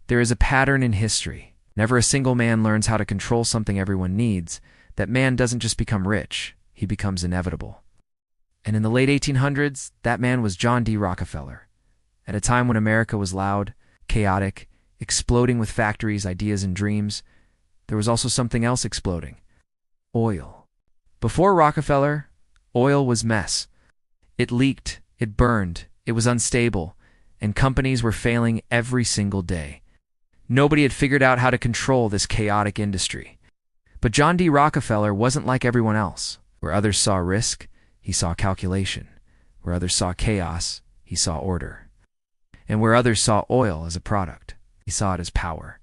There is a pattern in history. Never a single man learns how to control something everyone needs. That man doesn't just become rich, he becomes inevitable. And in the late 1800s, that man was John D. Rockefeller. At a time when America was loud, chaotic, exploding with factories, ideas, and dreams, there was also something else exploding: oil. Before Rockefeller, oil was mess. It leaked, it burned, it was unstable, and companies were failing every single day. Nobody had figured out how to control this chaotic industry. But John D. Rockefeller wasn't like everyone else. Where others saw risk, he saw calculation. Where others saw chaos, he saw order. And where others saw oil as a product, he saw it as power.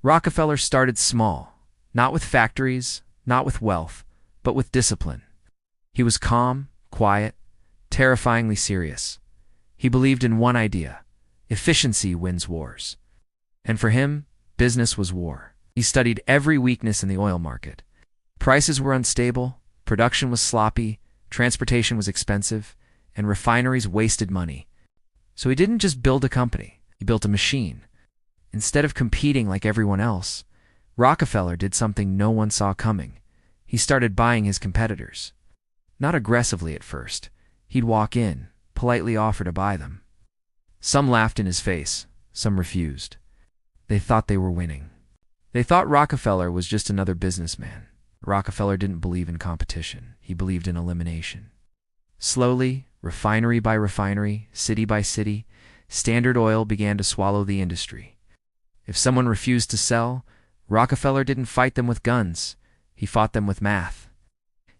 Rockefeller started small, not with factories, not with wealth, but with discipline. He was calm, quiet, terrifyingly serious. He believed in one idea: efficiency wins wars. And for him, business was war. He studied every weakness in the oil market. Prices were unstable, production was sloppy, transportation was expensive, and refineries wasted money. So he didn't just build a company, he built a machine. Instead of competing like everyone else, Rockefeller did something no one saw coming. He started buying his competitors. Not aggressively at first. He'd walk in, politely offer to buy them. Some laughed in his face, some refused. They thought they were winning. They thought Rockefeller was just another businessman. Rockefeller didn't believe in competition. He believed in elimination. Slowly, refinery by refinery, city by city, Standard Oil began to swallow the industry. If someone refused to sell, Rockefeller didn't fight them with guns. He fought them with math.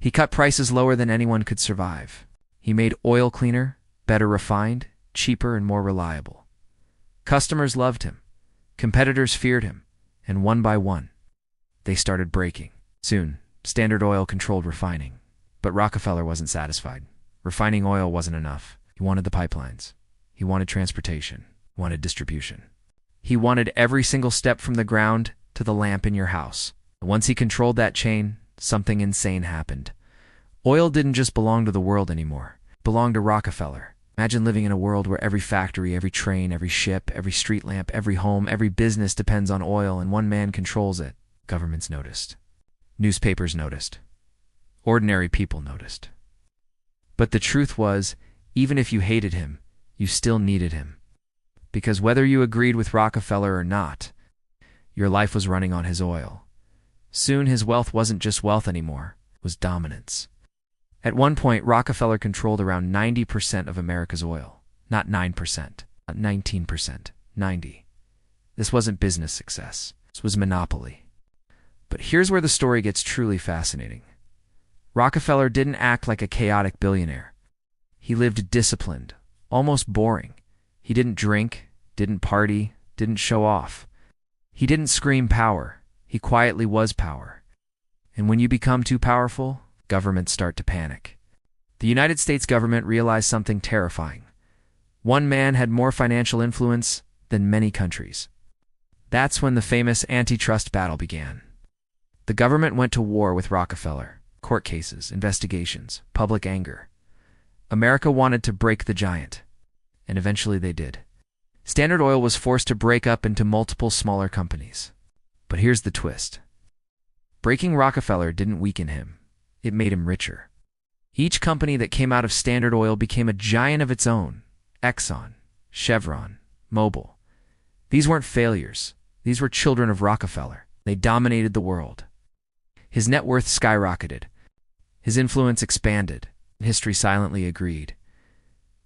He cut prices lower than anyone could survive. He made oil cleaner, better refined, cheaper, and more reliable. Customers loved him. Competitors feared him. And one by one, they started breaking. Soon, Standard Oil controlled refining. But Rockefeller wasn't satisfied. Refining oil wasn't enough. He wanted the pipelines. He wanted transportation. He wanted distribution. He wanted every single step from the ground to the lamp in your house. Once he controlled that chain, something insane happened. Oil didn't just belong to the world anymore. It belonged to Rockefeller. Imagine living in a world where every factory, every train, every ship, every street lamp, every home, every business depends on oil, and one man controls it. Governments noticed. Newspapers noticed. Ordinary people noticed. But the truth was, even if you hated him, you still needed him. Because whether you agreed with Rockefeller or not, your life was running on his oil. Soon his wealth wasn't just wealth anymore, it was dominance. At one point, Rockefeller controlled around 90% of America's oil. Not 9%, not 19%, 90%. This wasn't business success. This was monopoly. But here's where the story gets truly fascinating. Rockefeller didn't act like a chaotic billionaire. He lived disciplined, almost boring. He didn't drink, didn't party, didn't show off. He didn't scream power. He quietly was power. And when you become too powerful, governments start to panic. The United States government realized something terrifying. One man had more financial influence than many countries. That's when the famous antitrust battle began. The government went to war with Rockefeller. Court cases, investigations, public anger. America wanted to break the giant, and eventually they did. Standard Oil was forced to break up into multiple smaller companies. But here's the twist. Breaking Rockefeller didn't weaken him. It made him richer. Each company that came out of Standard Oil became a giant of its own. Exxon, Chevron, Mobil. These weren't failures. These were children of Rockefeller. They dominated the world. His net worth skyrocketed. His influence expanded. History silently agreed.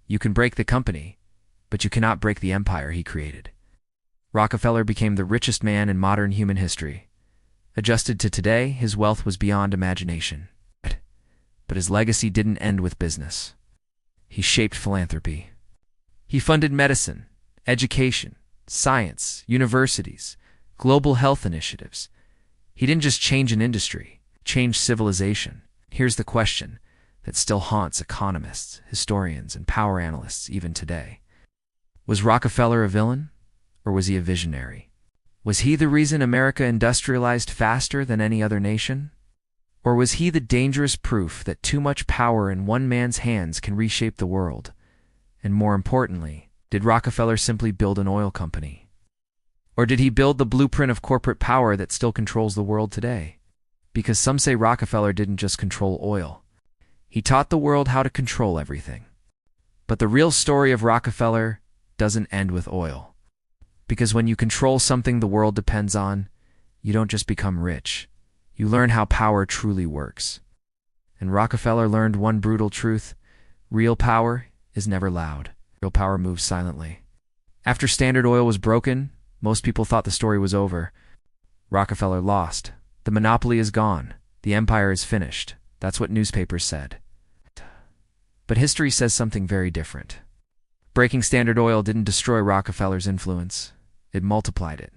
You can break the company, but you cannot break the empire he created. Rockefeller became the richest man in modern human history. Adjusted to today, his wealth was beyond imagination. But his legacy didn't end with business. He shaped philanthropy. He funded medicine, education, science, universities, global health initiatives. He didn't just change an industry, he changed civilization. Here's the question that still haunts economists, historians, and power analysts even today. Was Rockefeller a villain, or was he a visionary? Was he the reason America industrialized faster than any other nation? Or was he the dangerous proof that too much power in one man's hands can reshape the world? And more importantly, did Rockefeller simply build an oil company? Or did he build the blueprint of corporate power that still controls the world today? Because some say Rockefeller didn't just control oil. He taught the world how to control everything. But the real story of Rockefeller doesn't end with oil. Because when you control something the world depends on, you don't just become rich. You learn how power truly works. And Rockefeller learned one brutal truth: real power is never loud. Real power moves silently. After Standard Oil was broken, most people thought the story was over. Rockefeller lost. The monopoly is gone. The empire is finished. That's what newspapers said. But history says something very different. Breaking Standard Oil didn't destroy Rockefeller's influence. It multiplied it.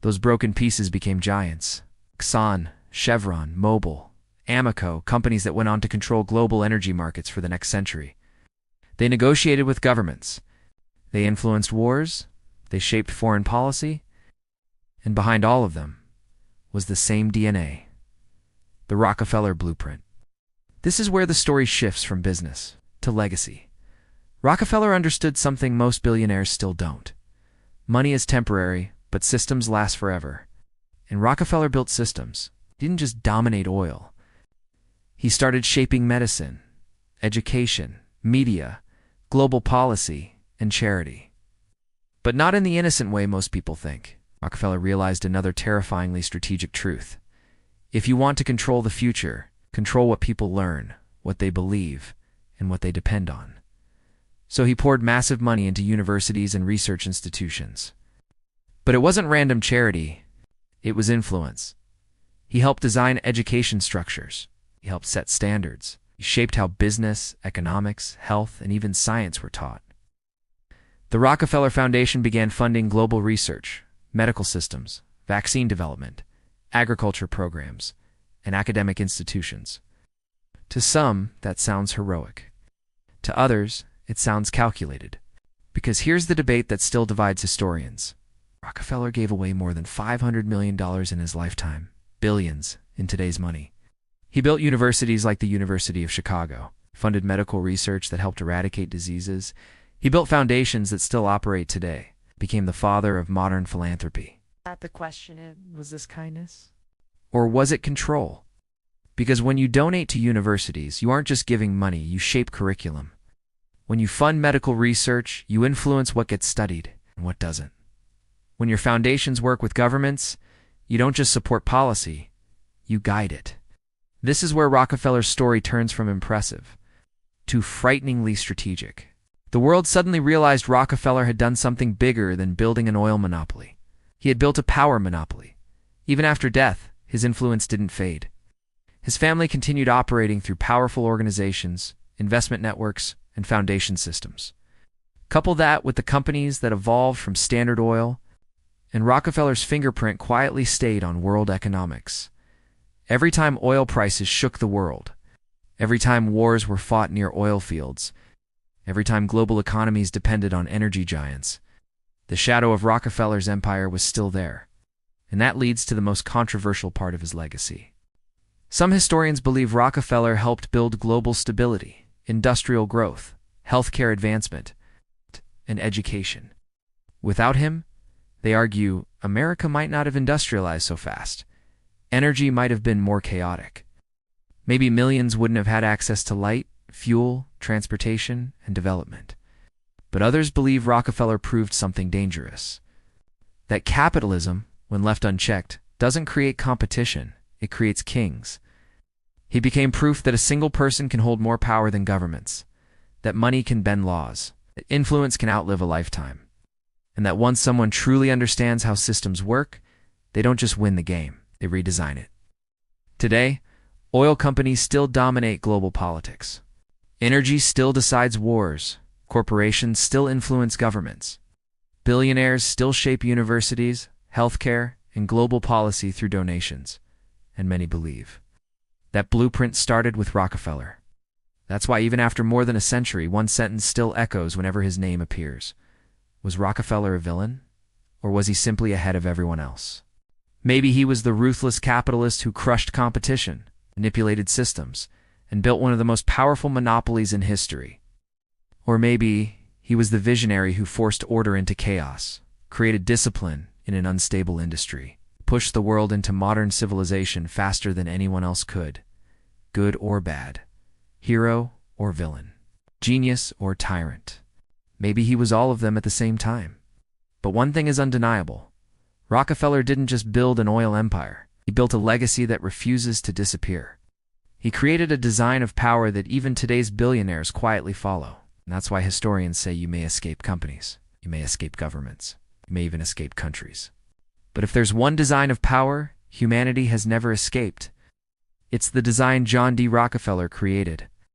Those broken pieces became giants. Exxon, Chevron, Mobil, Amoco, companies that went on to control global energy markets for the next century. They negotiated with governments. They influenced wars. They shaped foreign policy. And behind all of them was the same DNA: the Rockefeller blueprint. This is where the story shifts from business to legacy. Rockefeller understood something most billionaires still don't. Money is temporary, but systems last forever. And Rockefeller built systems. He didn't just dominate oil. He started shaping medicine, education, media, global policy, and charity. But not in the innocent way most people think. Rockefeller realized another terrifyingly strategic truth. If you want to control the future, control what people learn, what they believe, and what they depend on. So he poured massive money into universities and research institutions. But it wasn't random charity. It was influence. He helped design education structures. He helped set standards. He shaped how business, economics, health, and even science were taught. The Rockefeller Foundation began funding global research, medical systems, vaccine development, agriculture programs, and academic institutions. To some, that sounds heroic. To others, it sounds calculated. Because here's the debate that still divides historians. Rockefeller gave away more than $500 million in his lifetime, billions in today's money. He built universities like the University of Chicago, funded medical research that helped eradicate diseases. He built foundations that still operate today, became the father of modern philanthropy. Not the question, was this kindness? Or was it control? Because when you donate to universities, you aren't just giving money, you shape curriculum. When you fund medical research, you influence what gets studied and what doesn't. When your foundations work with governments, you don't just support policy, you guide it. This is where Rockefeller's story turns from impressive to frighteningly strategic. The world suddenly realized Rockefeller had done something bigger than building an oil monopoly. He had built a power monopoly. Even after death, his influence didn't fade. His family continued operating through powerful organizations, investment networks, and foundation systems. Couple that with the companies that evolved from Standard Oil, and Rockefeller's fingerprint quietly stayed on world economics. Every time oil prices shook the world, every time wars were fought near oil fields, every time global economies depended on energy giants, the shadow of Rockefeller's empire was still there. And that leads to the most controversial part of his legacy. Some historians believe Rockefeller helped build global stability, industrial growth, healthcare advancement, and education. Without him, they argue, America might not have industrialized so fast. Energy might have been more chaotic. Maybe millions wouldn't have had access to light, fuel, transportation, and development. But others believe Rockefeller proved something dangerous. That capitalism, when left unchecked, doesn't create competition, it creates kings. He became proof that a single person can hold more power than governments, that money can bend laws, that influence can outlive a lifetime, and that once someone truly understands how systems work, they don't just win the game, they redesign it. Today, oil companies still dominate global politics. Energy still decides wars. Corporations still influence governments. Billionaires still shape universities, healthcare, and global policy through donations. And many believe that blueprint started with Rockefeller. That's why even after more than a century, one sentence still echoes whenever his name appears. Was Rockefeller a villain? Or was he simply ahead of everyone else? Maybe he was the ruthless capitalist who crushed competition, manipulated systems, and built one of the most powerful monopolies in history. Or maybe he was the visionary who forced order into chaos, created discipline in an unstable industry, pushed the world into modern civilization faster than anyone else could. Good or bad, hero or villain, genius or tyrant. Maybe he was all of them at the same time. But one thing is undeniable. Rockefeller didn't just build an oil empire. He built a legacy that refuses to disappear. He created a design of power that even today's billionaires quietly follow. And that's why historians say you may escape companies, you may escape governments, you may even escape countries. But if there's one design of power humanity has never escaped, it's the design John D. Rockefeller created.